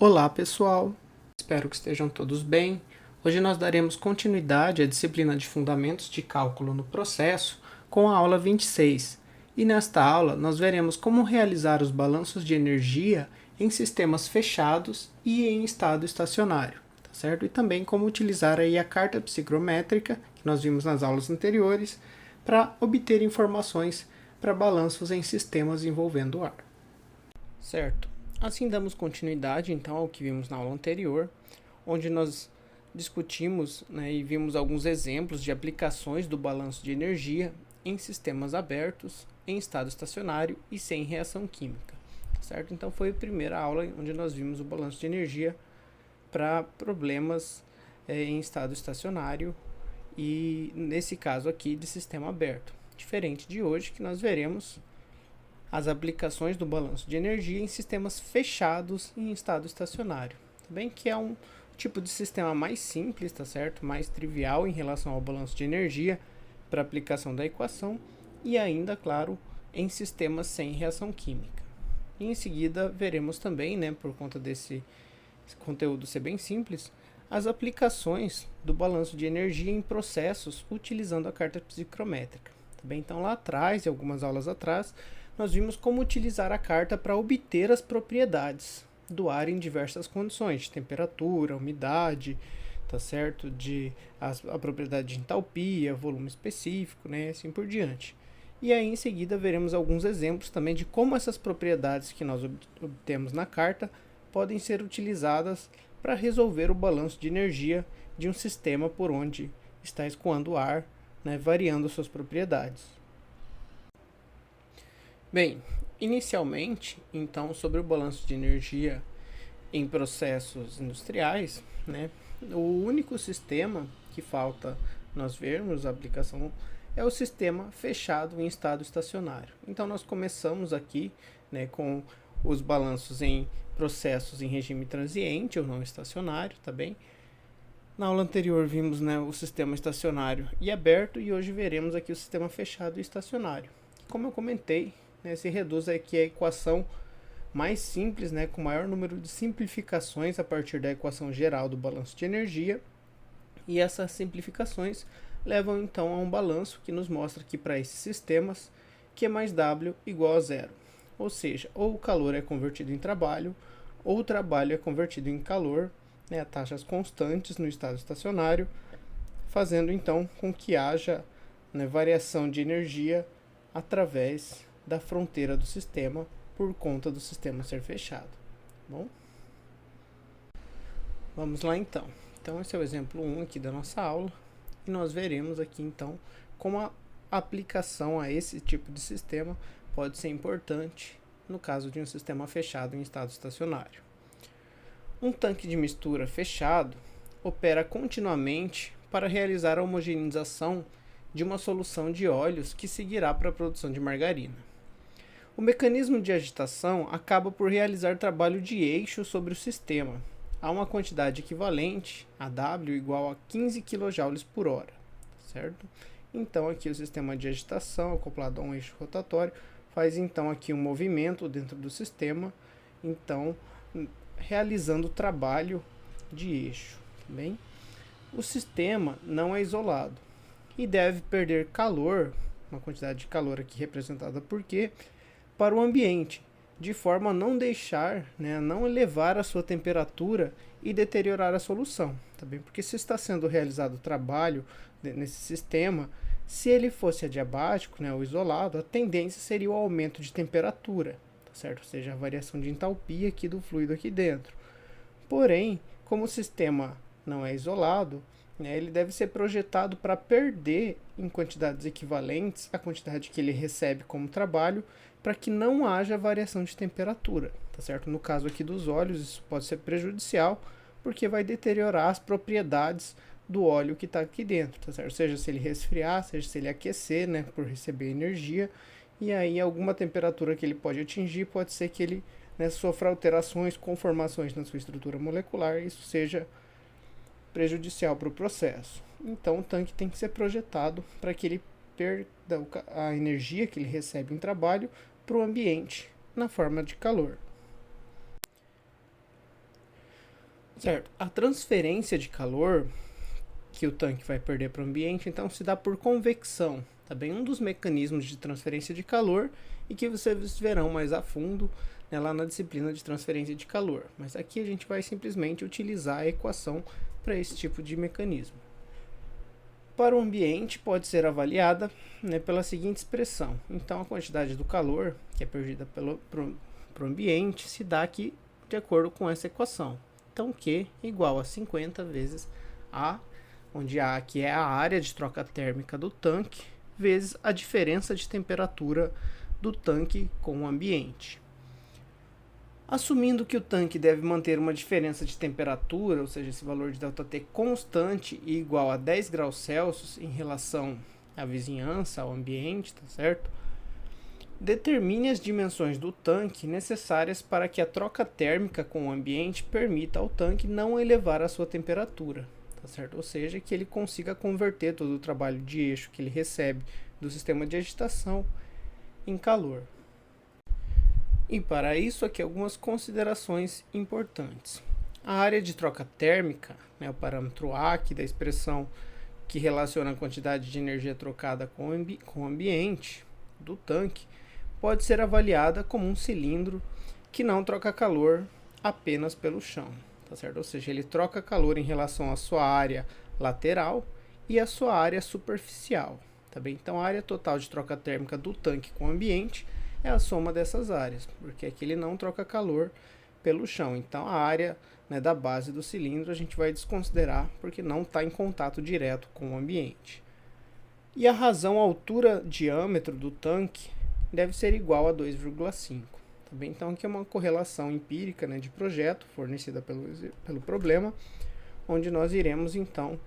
Olá pessoal, espero que estejam todos bem. Hoje nós daremos continuidade à disciplina de Fundamentos de Cálculo no Processo com a aula 26. E nesta aula nós veremos como realizar os balanços de energia em sistemas fechados e em estado estacionário, tá certo? E também como utilizar aí a carta psicométrica, que nós vimos nas aulas anteriores, para obter informações para balanços em sistemas envolvendo ar. Certo. Assim damos continuidade então ao que vimos na aula anterior, onde nós discutimos, e vimos alguns exemplos de aplicações do balanço de energia em sistemas abertos, em estado estacionário e sem reação química. Certo? Então foi a primeira aula onde nós vimos o balanço de energia para problemas em estado estacionário e nesse caso aqui de sistema aberto. Diferente de hoje que nós veremos as aplicações do balanço de energia em sistemas fechados em estado estacionário. Também que é um tipo de sistema mais simples, tá certo? Mais trivial em relação ao balanço de energia para aplicação da equação e ainda, claro, em sistemas sem reação química. E em seguida veremos também, por conta desse conteúdo ser bem simples, as aplicações do balanço de energia em processos utilizando a carta psicométrica. Também então lá atrás, em algumas aulas atrás, nós vimos como utilizar a carta para obter as propriedades do ar em diversas condições, de temperatura, umidade, tá certo? A propriedade de entalpia, volume específico, assim por diante. E aí em seguida veremos alguns exemplos também de como essas propriedades que nós obtemos na carta podem ser utilizadas para resolver o balanço de energia de um sistema por onde está escoando o ar, variando suas propriedades. Bem, inicialmente, então, sobre o balanço de energia em processos industriais, o único sistema que falta nós vermos a aplicação é o sistema fechado em estado estacionário. Então, nós começamos aqui com os balanços em processos em regime transiente ou não estacionário, tá bem? Na aula anterior vimos o sistema estacionário e aberto e hoje veremos aqui o sistema fechado e estacionário. Como eu comentei, se reduz aqui a equação mais simples, com maior número de simplificações a partir da equação geral do balanço de energia. E essas simplificações levam então a um balanço que nos mostra que para esses sistemas Q mais W igual a zero. Ou seja, ou o calor é convertido em trabalho, ou o trabalho é convertido em calor, a taxas constantes no estado estacionário, fazendo então com que haja variação de energia através da fronteira do sistema por conta do sistema ser fechado. Bom, vamos lá então. Então esse é o exemplo 1 aqui da nossa aula e nós veremos aqui então como a aplicação a esse tipo de sistema pode ser importante no caso de um sistema fechado em estado estacionário. Um tanque de mistura fechado opera continuamente para realizar a homogeneização de uma solução de óleos que seguirá para a produção de margarina. O mecanismo de agitação acaba por realizar trabalho de eixo sobre o sistema, a uma quantidade equivalente a W igual a 15 kJ por hora, certo? Então aqui o sistema de agitação acoplado a um eixo rotatório faz então aqui um movimento dentro do sistema, então realizando o trabalho de eixo, tá bem? O sistema não é isolado e deve perder calor, uma quantidade de calor aqui representada por Q, para o ambiente, de forma a não deixar, não elevar a sua temperatura e deteriorar a solução, tá bem? Porque se está sendo realizado o trabalho nesse sistema, se ele fosse adiabático, ou isolado, a tendência seria o aumento de temperatura, tá certo? Ou seja, a variação de entalpia aqui do fluido aqui dentro. Porém, como o sistema não é isolado, ele deve ser projetado para perder em quantidades equivalentes a quantidade que ele recebe como trabalho, para que não haja variação de temperatura, tá certo? No caso aqui dos óleos, isso pode ser prejudicial, porque vai deteriorar as propriedades do óleo que está aqui dentro, tá certo? Seja se ele resfriar, seja se ele aquecer, por receber energia, e aí alguma temperatura que ele pode atingir, pode ser que ele sofra alterações, conformações na sua estrutura molecular, e isso seja prejudicial para o processo. Então o tanque tem que ser projetado para que ele perda a energia que ele recebe em trabalho para o ambiente na forma de calor. Certo? A transferência de calor que o tanque vai perder para o ambiente, então se dá por convecção, tá bem? Um dos mecanismos de transferência de calor e que vocês verão mais a fundo, né, lá na disciplina de transferência de calor. Mas aqui a gente vai simplesmente utilizar a equação para esse tipo de mecanismo. Para o ambiente pode ser avaliada, né, pela seguinte expressão. Então a quantidade do calor que é perdida para o ambiente se dá aqui de acordo com essa equação. Então Q igual a 50 vezes A, onde A aqui é a área de troca térmica do tanque, vezes a diferença de temperatura do tanque com o ambiente. Assumindo que o tanque deve manter uma diferença de temperatura, ou seja, esse valor de ΔT constante e igual a 10 graus Celsius em relação à vizinhança, ao ambiente, tá certo? Determine as dimensões do tanque necessárias para que a troca térmica com o ambiente permita ao tanque não elevar a sua temperatura, tá certo? Ou seja, que ele consiga converter todo o trabalho de eixo que ele recebe do sistema de agitação em calor. E para isso aqui algumas considerações importantes. A área de troca térmica, né, o parâmetro A aqui da expressão que relaciona a quantidade de energia trocada com o ambiente do tanque, pode ser avaliada como um cilindro que não troca calor apenas pelo chão, tá certo? Ou seja, ele troca calor em relação à sua área lateral e à sua área superficial, tá bem? Então a área total de troca térmica do tanque com o ambiente é a soma dessas áreas, porque aqui ele não troca calor pelo chão. Então a área, né, da base do cilindro a gente vai desconsiderar porque não está em contato direto com o ambiente. E a razão altura-diâmetro do tanque deve ser igual a 2,5. Tá bem? Então aqui é uma correlação empírica, né, de projeto fornecida pelo problema, onde nós iremos então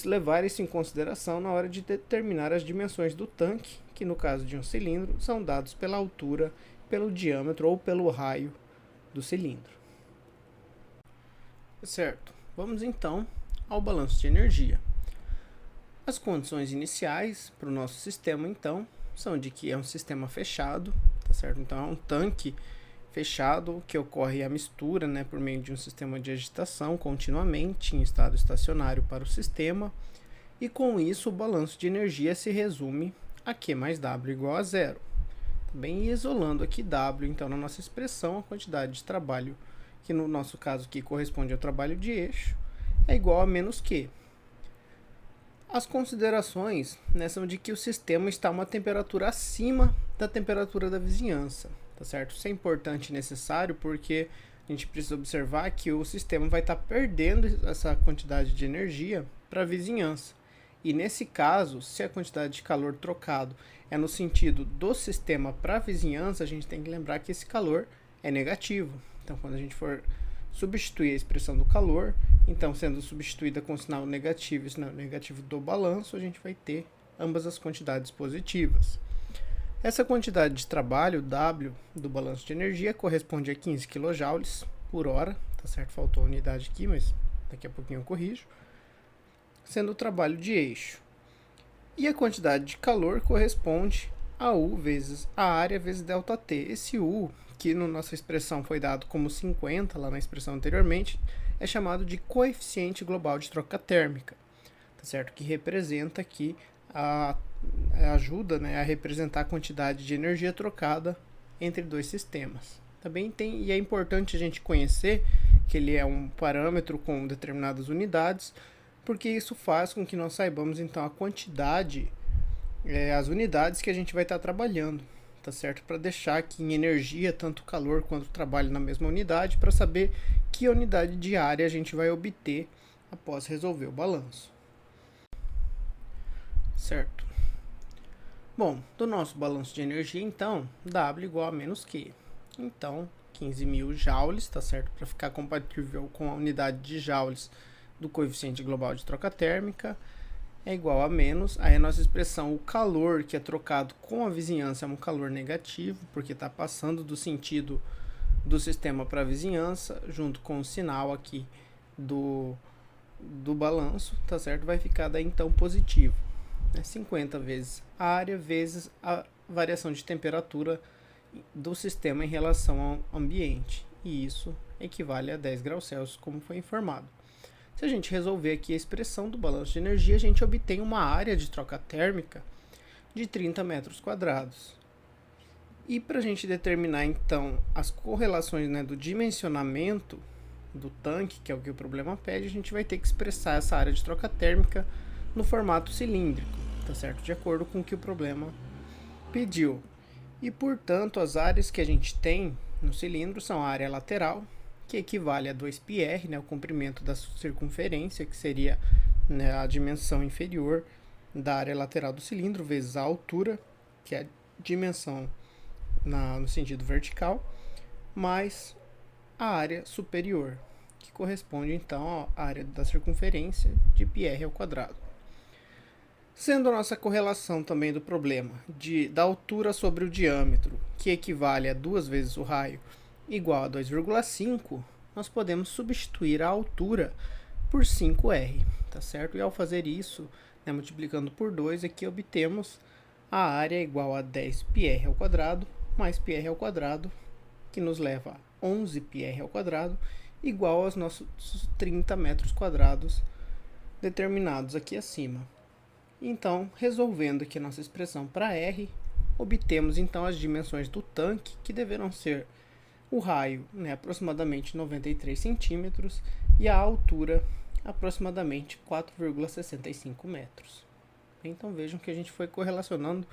levar isso em consideração na hora de determinar as dimensões do tanque, que no caso de um cilindro são dados pela altura, pelo diâmetro ou pelo raio do cilindro. Certo, vamos então ao balanço de energia. As condições iniciais para o nosso sistema então são de que é um sistema fechado, tá certo? Então é um tanque fechado que ocorre a mistura, né, por meio de um sistema de agitação continuamente em estado estacionário para o sistema, e com isso o balanço de energia se resume a Q mais W igual a zero. Também isolando aqui W, então na nossa expressão, a quantidade de trabalho, que no nosso caso aqui corresponde ao trabalho de eixo, é igual a menos Q. As considerações, né, são de que o sistema está a uma temperatura acima da temperatura da vizinhança, tá certo? Isso é importante e necessário porque a gente precisa observar que o sistema vai estar perdendo essa quantidade de energia para a vizinhança. E nesse caso, se a quantidade de calor trocado é no sentido do sistema para a vizinhança, a gente tem que lembrar que esse calor é negativo. Então, quando a gente for substituir a expressão do calor, então sendo substituída com o sinal negativo e o sinal negativo do balanço, a gente vai ter ambas as quantidades positivas. Essa quantidade de trabalho, W, do balanço de energia, corresponde a 15 kJ por hora, tá certo? Faltou a unidade aqui, mas daqui a pouquinho eu corrijo, sendo o trabalho de eixo. E a quantidade de calor corresponde a U vezes a área vezes ΔT. Esse U, que na nossa expressão foi dado como 50, lá na expressão anteriormente, é chamado de coeficiente global de troca térmica, tá certo? Que representa aqui ajuda, né, a representar a quantidade de energia trocada entre dois sistemas. Também tem, e é importante a gente conhecer que ele é um parâmetro com determinadas unidades, porque isso faz com que nós saibamos então a quantidade, as unidades que a gente vai estar trabalhando, tá certo? Para deixar aqui em energia tanto calor quanto trabalho na mesma unidade, para saber que unidade de área a gente vai obter após resolver o balanço. Certo? Bom, do nosso balanço de energia, então, W igual a menos Q. Então, 15.000 joules, tá certo? Para ficar compatível com a unidade de joules do coeficiente global de troca térmica, é igual a menos. Aí a nossa expressão, o calor que é trocado com a vizinhança é um calor negativo, porque está passando do sentido do sistema para a vizinhança, junto com o sinal aqui do balanço, tá certo? Vai ficar daí então positivo. 50 vezes a área vezes a variação de temperatura do sistema em relação ao ambiente. E isso equivale a 10 graus Celsius, como foi informado. Se a gente resolver aqui a expressão do balanço de energia, a gente obtém uma área de troca térmica de 30 metros quadrados. E para a gente determinar então as correlações, né, do dimensionamento do tanque, que é o que o problema pede, a gente vai ter que expressar essa área de troca térmica no formato cilíndrico, tá certo? De acordo com o que o problema pediu. E portanto, as áreas que a gente tem no cilindro são a área lateral, que equivale a 2πr, né, o comprimento da circunferência, que seria, né, a dimensão inferior da área lateral do cilindro, vezes a altura, que é a dimensão no sentido vertical, mais a área superior, que corresponde então à área da circunferência de πr ao quadrado. Sendo a nossa correlação também do problema da altura sobre o diâmetro, que equivale a 2 vezes o raio, igual a 2,5, nós podemos substituir a altura por 5r, tá certo? E ao fazer isso, né, multiplicando por 2, aqui obtemos a área igual a 10πr ao quadrado mais πr ao quadrado, que nos leva a 11πr ao quadrado, igual aos nossos 30 metros quadrados determinados aqui acima. Então, resolvendo aqui a nossa expressão para R, obtemos então as dimensões do tanque, que deverão ser o raio, né, aproximadamente 93 centímetros, e a altura aproximadamente 4,65 metros. Então vejam que a gente foi correlacionando,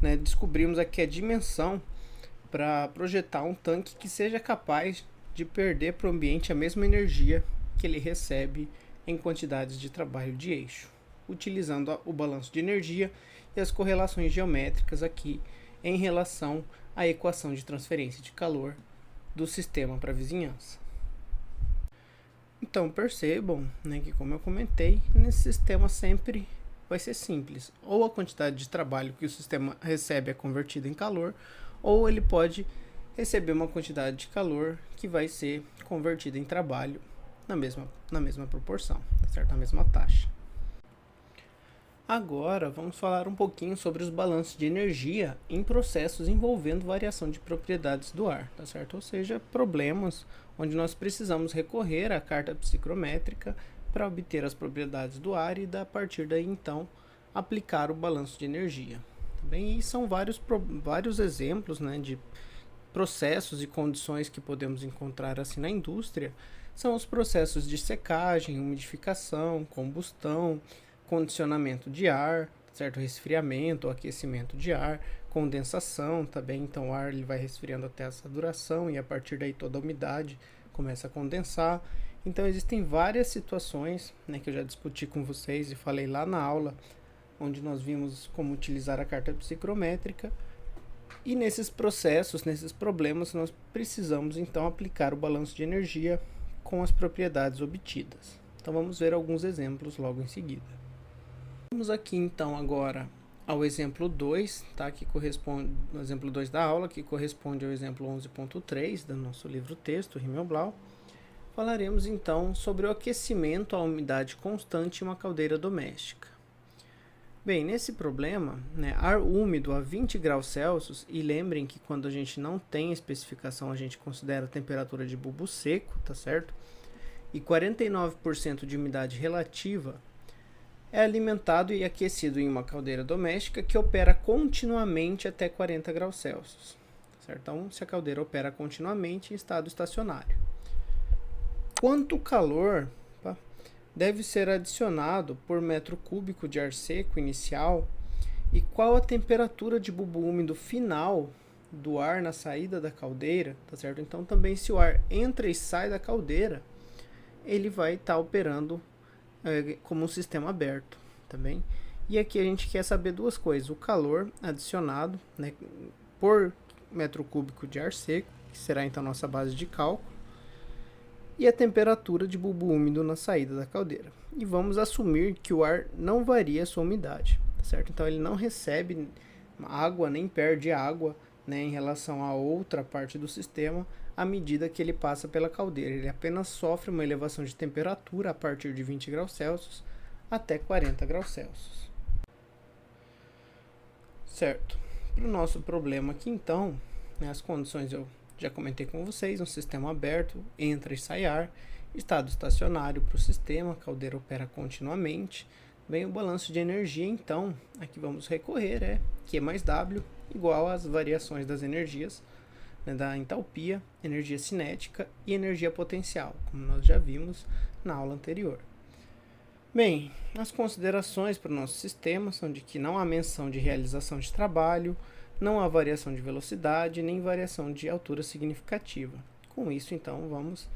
né, descobrimos aqui a dimensão para projetar um tanque que seja capaz de perder para o ambiente a mesma energia que ele recebe em quantidades de trabalho de eixo, utilizando o balanço de energia e as correlações geométricas aqui em relação à equação de transferência de calor do sistema para a vizinhança. Então percebam, né, que, como eu comentei, nesse sistema sempre vai ser simples. Ou a quantidade de trabalho que o sistema recebe é convertida em calor, ou ele pode receber uma quantidade de calor que vai ser convertida em trabalho na mesma proporção, tá certo? Na mesma taxa. Agora vamos falar um pouquinho sobre os balanços de energia em processos envolvendo variação de propriedades do ar, tá certo? Ou seja, problemas onde nós precisamos recorrer à carta psicométrica para obter as propriedades do ar e a partir daí então aplicar o balanço de energia. Tá bem? E são vários exemplos, né, de processos e condições que podemos encontrar assim na indústria. São os processos de secagem, umidificação, combustão, condicionamento de ar, certo? Resfriamento ou aquecimento de ar, condensação também, então o ar ele vai resfriando até essa duração e a partir daí toda a umidade começa a condensar. Então existem várias situações, né, que eu já discuti com vocês e falei lá na aula, onde nós vimos como utilizar a carta psicométrica. E nesses processos, nesses problemas, nós precisamos então aplicar o balanço de energia com as propriedades obtidas. Então vamos ver alguns exemplos logo em seguida. Vamos aqui então agora ao exemplo 2, tá? Que corresponde no exemplo 2 da aula, que corresponde ao exemplo 11.3 do nosso livro texto, Himmelblau. Falaremos então sobre o aquecimento à umidade constante em uma caldeira doméstica. Bem, nesse problema, né, ar úmido a 20 graus Celsius, e lembrem que quando a gente não tem especificação, a gente considera a temperatura de bulbo seco, tá certo? E 49% de umidade relativa, é alimentado e aquecido em uma caldeira doméstica que opera continuamente até 40 graus Celsius. Certo? Então, se a caldeira opera continuamente em estado estacionário. Quanto calor deve ser adicionado por metro cúbico de ar seco inicial e qual a temperatura de bulbo úmido final do ar na saída da caldeira, tá certo? Então, também se o ar entra e sai da caldeira, ele vai estar operando como um sistema aberto, tá bem? E aqui a gente quer saber duas coisas: o calor adicionado, né, por metro cúbico de ar seco, que será então nossa base de cálculo, e a temperatura de bulbo úmido na saída da caldeira. E vamos assumir que o ar não varia a sua umidade, tá certo? Então ele não recebe água nem perde água, né, em relação a outra parte do sistema à medida que ele passa pela caldeira. Ele apenas sofre uma elevação de temperatura a partir de 20 graus Celsius até 40 graus Celsius. Certo. Para o nosso problema aqui então, né, as condições eu já comentei com vocês, um sistema aberto, entra e sai ar, estado estacionário para o sistema, a caldeira opera continuamente. Bem, o balanço de energia, então, aqui vamos recorrer, Q mais W igual às variações das energias, né, da entalpia, energia cinética e energia potencial, como nós já vimos na aula anterior. Bem, as considerações para o nosso sistema são de que não há menção de realização de trabalho, não há variação de velocidade, nem variação de altura significativa. Com isso, então, vamos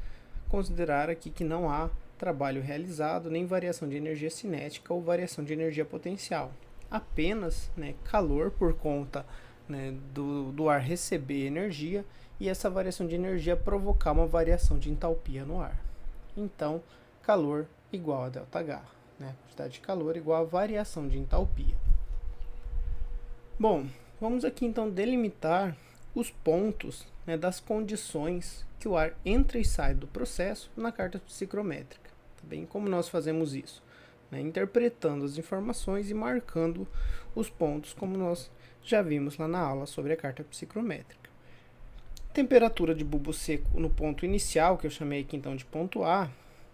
considerar aqui que não há trabalho realizado, nem variação de energia cinética ou variação de energia potencial. Apenas, né, calor por conta, né, do ar receber energia e essa variação de energia provocar uma variação de entalpia no ar. Então, calor igual a ΔH, né, quantidade de calor igual a variação de entalpia. Bom, vamos aqui então delimitar os pontos, né, das condições que o ar entra e sai do processo na carta psicométrica. Tá bem? Como nós fazemos isso? Né, interpretando as informações e marcando os pontos, como nós já vimos lá na aula sobre a carta psicométrica. Temperatura de bulbo seco no ponto inicial, que eu chamei aqui então de ponto A,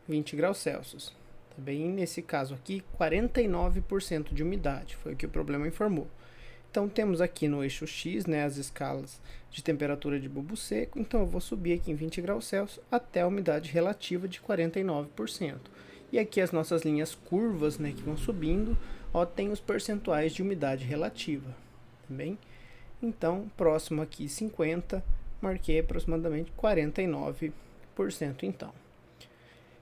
20 graus Celsius. Tá bem? Nesse caso aqui, 49% de umidade, foi o que o problema informou. Então, temos aqui no eixo X, né, as escalas de temperatura de bulbo seco. Então, eu vou subir aqui em 20 graus Celsius até a umidade relativa de 49%. E aqui as nossas linhas curvas, né, que vão subindo, ó, tem os percentuais de umidade relativa. Tá bem? Então, próximo aqui 50, marquei aproximadamente 49% então.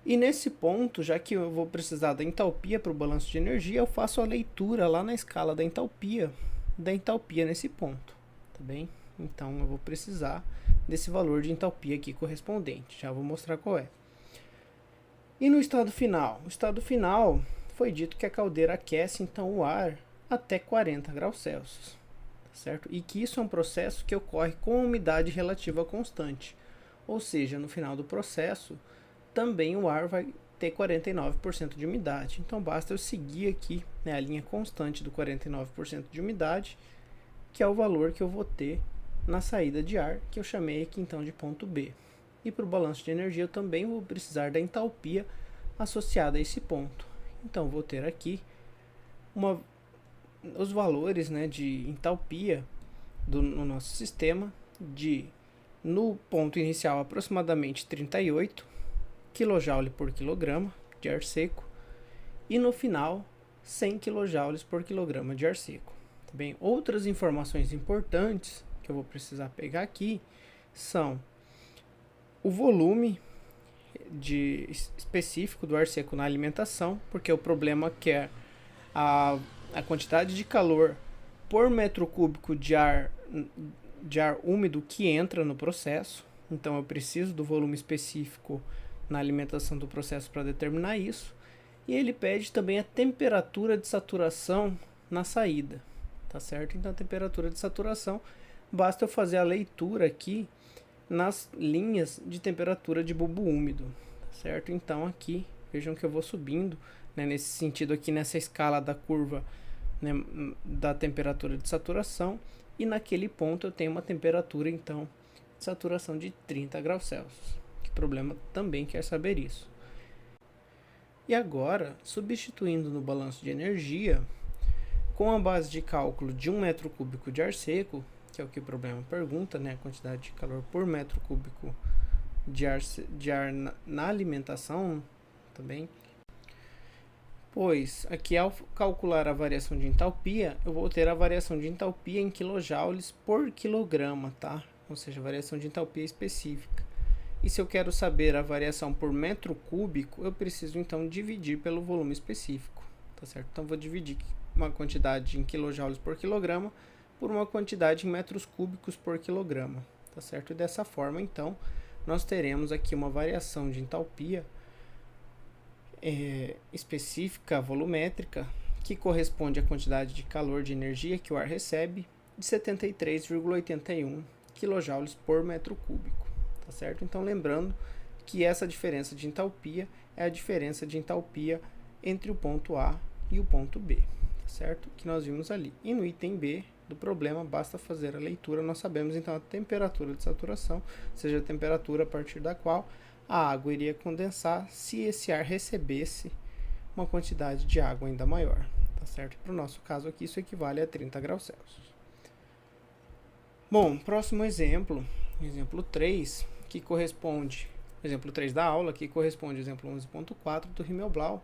E nesse ponto, já que eu vou precisar da entalpia para o balanço de energia, eu faço a leitura lá na escala da entalpia nesse ponto, tá bem? Então, eu vou precisar desse valor de entalpia aqui correspondente, já vou mostrar qual é. E no estado final? O estado final foi dito que a caldeira aquece, então, o ar até 40 graus Celsius, tá certo? E que isso é um processo que ocorre com umidade relativa constante, ou seja, no final do processo, também o ar vai ter 49% de umidade. Então, basta eu seguir aqui, né, a linha constante do 49% de umidade, que é o valor que eu vou ter na saída de ar, que eu chamei aqui então de ponto B. E para o balanço de energia, eu também vou precisar da entalpia associada a esse ponto. Então, vou ter aqui os valores, né, de entalpia no nosso sistema, no ponto inicial aproximadamente 38 kJ por quilograma de ar seco e no final 100 kJ por quilograma de ar seco. Tá bem? Outras informações importantes que eu vou precisar pegar aqui são o volume específico do ar seco na alimentação, porque o problema é a quantidade de calor por metro cúbico de ar úmido que entra no processo. Então eu preciso do volume específico na alimentação do processo para determinar isso. E ele pede também a temperatura de saturação na saída, tá certo? Então a temperatura de saturação, basta eu fazer a leitura aqui nas linhas de temperatura de bulbo úmido, tá certo? Então aqui, vejam que eu vou subindo, né, nesse sentido aqui, nessa escala da curva, né, da temperatura de saturação, e naquele ponto eu tenho uma temperatura então de saturação de 30 graus Celsius. O problema também quer saber isso. E agora, substituindo no balanço de energia, com a base de cálculo de 1 metro cúbico de ar seco, que é o que o problema pergunta, né, a quantidade de calor por metro cúbico de ar na alimentação também. Pois, aqui ao calcular a variação de entalpia, eu vou ter a variação de entalpia em quilojoules por quilograma, tá? Ou seja, variação de entalpia específica. E se eu quero saber a variação por metro cúbico, eu preciso então dividir pelo volume específico, tá certo? Então vou dividir uma quantidade em quilojoules por quilograma por uma quantidade em metros cúbicos por quilograma, tá certo? E dessa forma, então, nós teremos aqui uma variação de entalpia específica volumétrica, que corresponde à quantidade de calor de energia que o ar recebe, de 73,81 kJ por metro cúbico, tá certo? Então, lembrando que essa diferença de entalpia é a diferença de entalpia entre o ponto A e o ponto B, tá certo? Que nós vimos ali. E no item B, do problema, basta fazer a leitura. Nós sabemos então a temperatura de saturação, seja a temperatura a partir da qual a água iria condensar se esse ar recebesse uma quantidade de água ainda maior, tá certo? Para o nosso caso aqui, isso equivale a 30 graus Celsius. Bom, próximo exemplo 3, que corresponde, exemplo 3 da aula, que corresponde ao exemplo 11.4 do Himmelblau.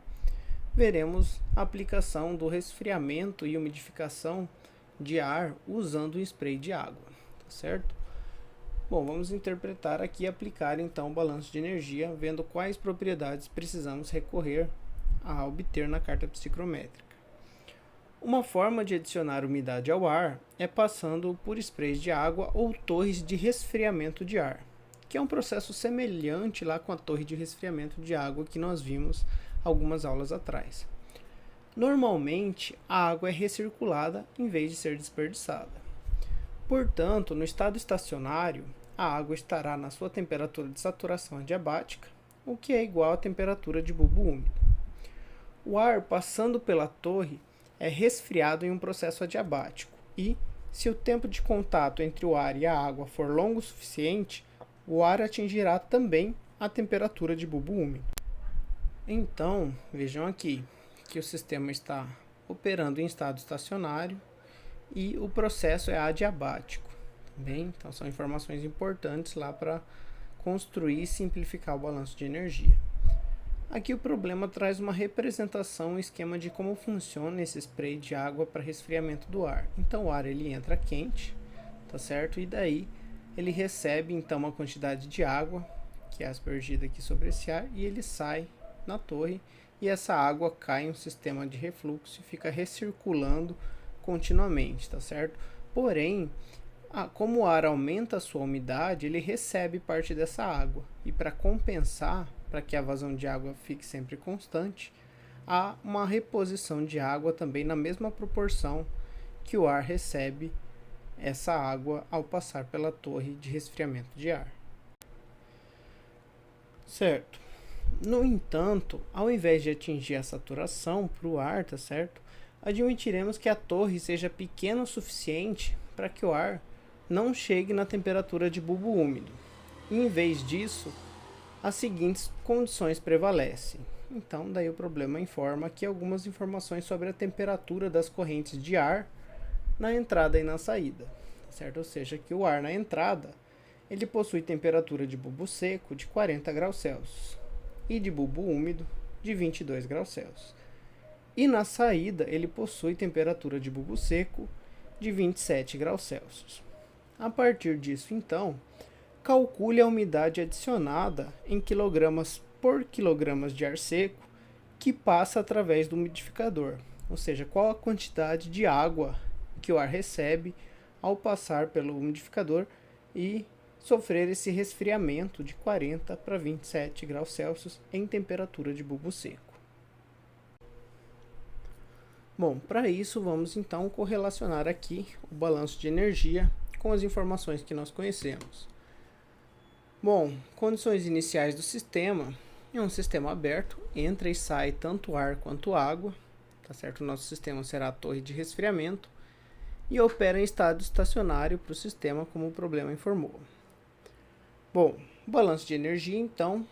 Veremos a aplicação do resfriamento e umidificação de ar usando um spray de água, tá certo? Bom, vamos interpretar aqui e aplicar então o balanço de energia, vendo quais propriedades precisamos recorrer a obter na carta psicométrica. Uma forma de adicionar umidade ao ar é passando por sprays de água ou torres de resfriamento de ar, que é um processo semelhante lá com a torre de resfriamento de água que nós vimos algumas aulas atrás. Normalmente, a água é recirculada em vez de ser desperdiçada. Portanto, no estado estacionário, a água estará na sua temperatura de saturação adiabática, o que é igual à temperatura de bulbo úmido. O ar passando pela torre é resfriado em um processo adiabático e, se o tempo de contato entre o ar e a água for longo o suficiente, o ar atingirá também a temperatura de bulbo úmido. Então, vejam aqui que o sistema está operando em estado estacionário e o processo é adiabático. Bem, então são informações importantes lá para construir e simplificar o balanço de energia. Aqui o problema traz uma representação, um esquema de como funciona esse spray de água para resfriamento do ar. Então o ar ele entra quente, tá certo? E daí ele recebe então uma quantidade de água que é aspergida aqui sobre esse ar e ele sai na torre e essa água cai em um sistema de refluxo e fica recirculando continuamente, tá certo? Porém, como o ar aumenta a sua umidade, ele recebe parte dessa água e para compensar, para que a vazão de água fique sempre constante, há uma reposição de água também na mesma proporção que o ar recebe essa água ao passar pela torre de resfriamento de ar. Certo. No entanto, ao invés de atingir a saturação para o ar, tá certo? Admitiremos que a torre seja pequena o suficiente para que o ar não chegue na temperatura de bulbo úmido. E, em vez disso, as seguintes condições prevalecem. Então, daí o problema informa aqui algumas informações sobre a temperatura das correntes de ar na entrada e na saída, certo? Ou seja, que o ar na entrada ele possui temperatura de bulbo seco de 40 graus Celsius e de bulbo úmido de 22 graus Celsius. E na saída ele possui temperatura de bulbo seco de 27 graus Celsius. A partir disso, então, calcule a umidade adicionada em quilogramas por quilogramas de ar seco que passa através do umidificador, ou seja, qual a quantidade de água que o ar recebe ao passar pelo umidificador e sofrer esse resfriamento de 40 para 27 graus Celsius em temperatura de bulbo seco. Bom, para isso vamos então correlacionar aqui o balanço de energia com as informações que nós conhecemos. Bom, condições iniciais do sistema. É um sistema aberto, entra e sai tanto ar quanto água, tá certo? O nosso sistema será a torre de resfriamento e opera em estado estacionário para o sistema, como o problema informou. Bom, o balanço de energia, então,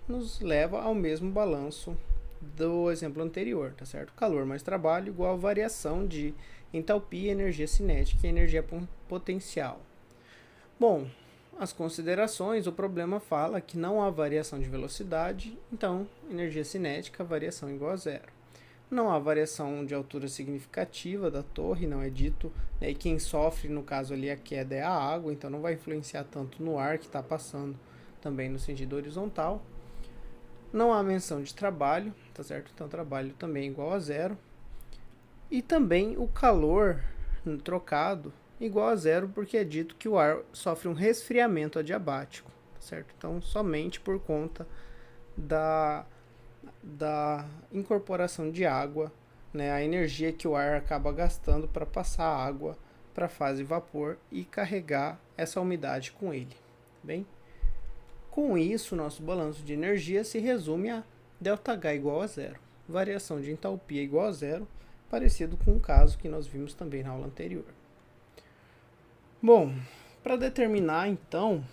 nos leva ao mesmo balanço do exemplo anterior, tá certo? Calor mais trabalho igual a variação de entalpia, energia cinética e energia potencial. Bom, as considerações, o problema fala que não há variação de velocidade, então energia cinética, variação igual a zero. Não há variação de altura significativa da torre, não é dito, né? E quem sofre, no caso ali, a queda é a água, então não vai influenciar tanto no ar que está passando também no sentido horizontal. Não há menção de trabalho, tá certo? Então trabalho também é igual a zero. E também o calor trocado igual a zero, porque é dito que o ar sofre um resfriamento adiabático, certo? Então, somente por conta da incorporação de água, né, a energia que o ar acaba gastando para passar a água para a fase vapor e carregar essa umidade com ele. Bem, com isso, nosso balanço de energia se resume a ΔH igual a zero, variação de entalpia igual a zero, parecido com o caso que nós vimos também na aula anterior. Bom, para determinar então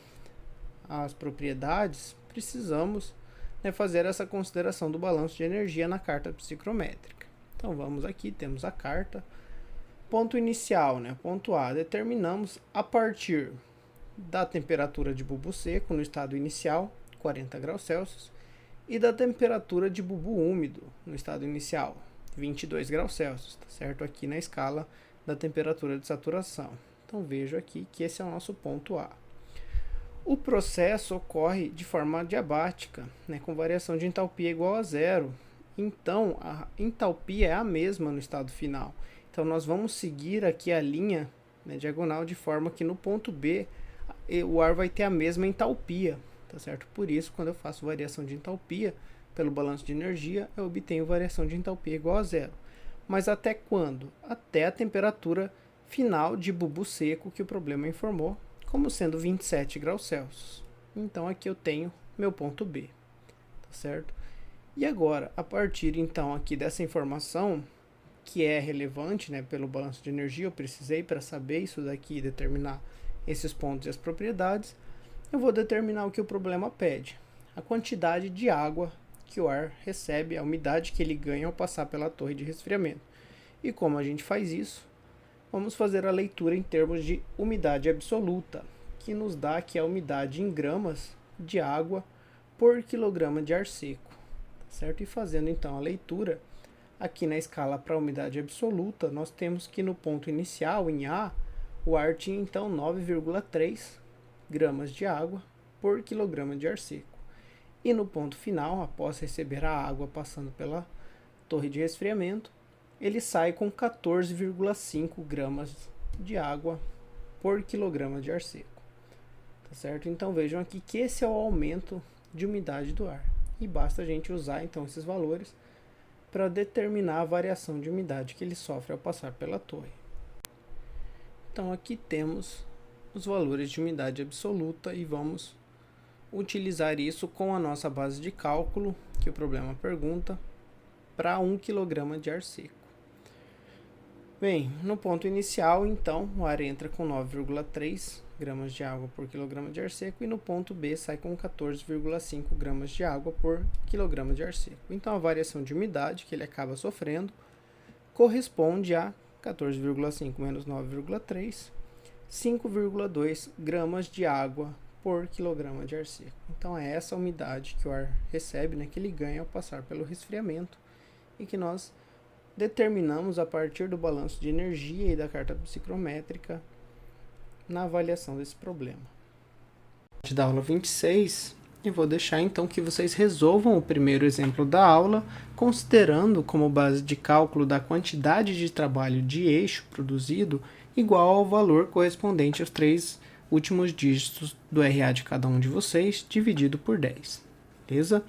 as propriedades, precisamos, né, fazer essa consideração do balanço de energia na carta psicométrica. Então vamos aqui, temos a carta. Ponto inicial, né? Ponto A, determinamos a partir da temperatura de bulbo seco no estado inicial, 40 graus Celsius, e da temperatura de bulbo úmido no estado inicial, 22 graus Celsius, tá certo? Aqui na escala da temperatura de saturação. Então vejo aqui que esse é o nosso ponto A. O processo ocorre de forma adiabática, né, com variação de entalpia igual a zero. Então a entalpia é a mesma no estado final. Então nós vamos seguir aqui a linha, né, diagonal, de forma que no ponto B o ar vai ter a mesma entalpia, tá certo? Por isso, quando eu faço variação de entalpia pelo balanço de energia, eu obtenho variação de entalpia igual a zero. Mas até quando? Até a temperatura final de bulbo seco que o problema informou, como sendo 27 graus Celsius. Então aqui eu tenho meu ponto B, tá certo? E agora, a partir então aqui dessa informação, que é relevante, né, pelo balanço de energia, eu precisei para saber isso daqui e determinar esses pontos e as propriedades, eu vou determinar o que o problema pede. A quantidade de água que o ar recebe, a umidade que ele ganha ao passar pela torre de resfriamento. E como a gente faz isso? Vamos fazer a leitura em termos de umidade absoluta, que nos dá aqui a umidade em gramas de água por quilograma de ar seco, certo? E fazendo então a leitura, aqui na escala para a umidade absoluta, nós temos que no ponto inicial, em A, o ar tinha então 9,3 gramas de água por quilograma de ar seco. E no ponto final, após receber a água passando pela torre de resfriamento, ele sai com 14,5 gramas de água por quilograma de ar seco. Tá certo? Então vejam aqui que esse é o aumento de umidade do ar. E basta a gente usar então esses valores para determinar a variação de umidade que ele sofre ao passar pela torre. Então aqui temos os valores de umidade absoluta e vamos utilizar isso com a nossa base de cálculo, que o problema pergunta, para 1 kg de ar seco. Bem, no ponto inicial, então, o ar entra com 9,3 gramas de água por quilograma de ar seco e no ponto B sai com 14,5 gramas de água por quilograma de ar seco. Então, a variação de umidade que ele acaba sofrendo corresponde a 14,5 menos 9,3, 5,2 gramas de água por quilograma de ar seco. Então, é essa a umidade que o ar recebe, né, que ele ganha ao passar pelo resfriamento e que nós determinamos a partir do balanço de energia e da carta psicométrica na avaliação desse problema. Da aula 26, eu vou deixar então que vocês resolvam o primeiro exemplo da aula, considerando como base de cálculo da quantidade de trabalho de eixo produzido igual ao valor correspondente aos 3 últimos dígitos do RA de cada um de vocês, dividido por 10. Beleza?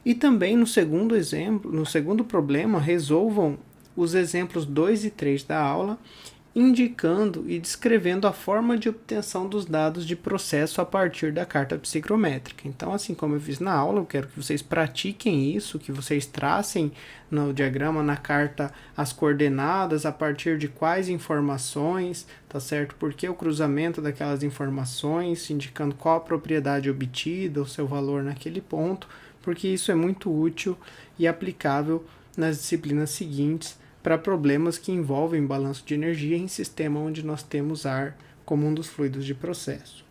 E também no segundo exemplo, no segundo problema, resolvam os exemplos 2 e 3 da aula, indicando e descrevendo a forma de obtenção dos dados de processo a partir da carta psicométrica. Então, assim como eu fiz na aula, eu quero que vocês pratiquem isso, que vocês tracem no diagrama, na carta, as coordenadas, a partir de quais informações, tá certo? Porque o cruzamento daquelas informações, indicando qual a propriedade obtida, o seu valor naquele ponto, porque isso é muito útil e aplicável nas disciplinas seguintes para problemas que envolvem balanço de energia em sistema onde nós temos ar como um dos fluidos de processo.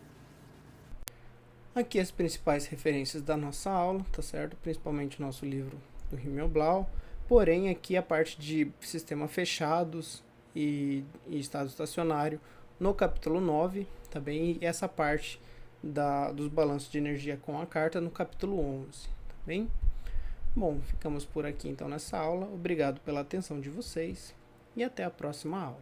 Aqui as principais referências da nossa aula, tá certo? Principalmente o nosso livro do Himmelblau, porém aqui a parte de sistema fechados e estado estacionário no capítulo 9, também e essa parte dos balanços de energia com a carta no capítulo 11, tá bem? Bom, ficamos por aqui então nessa aula. Obrigado pela atenção de vocês e até a próxima aula.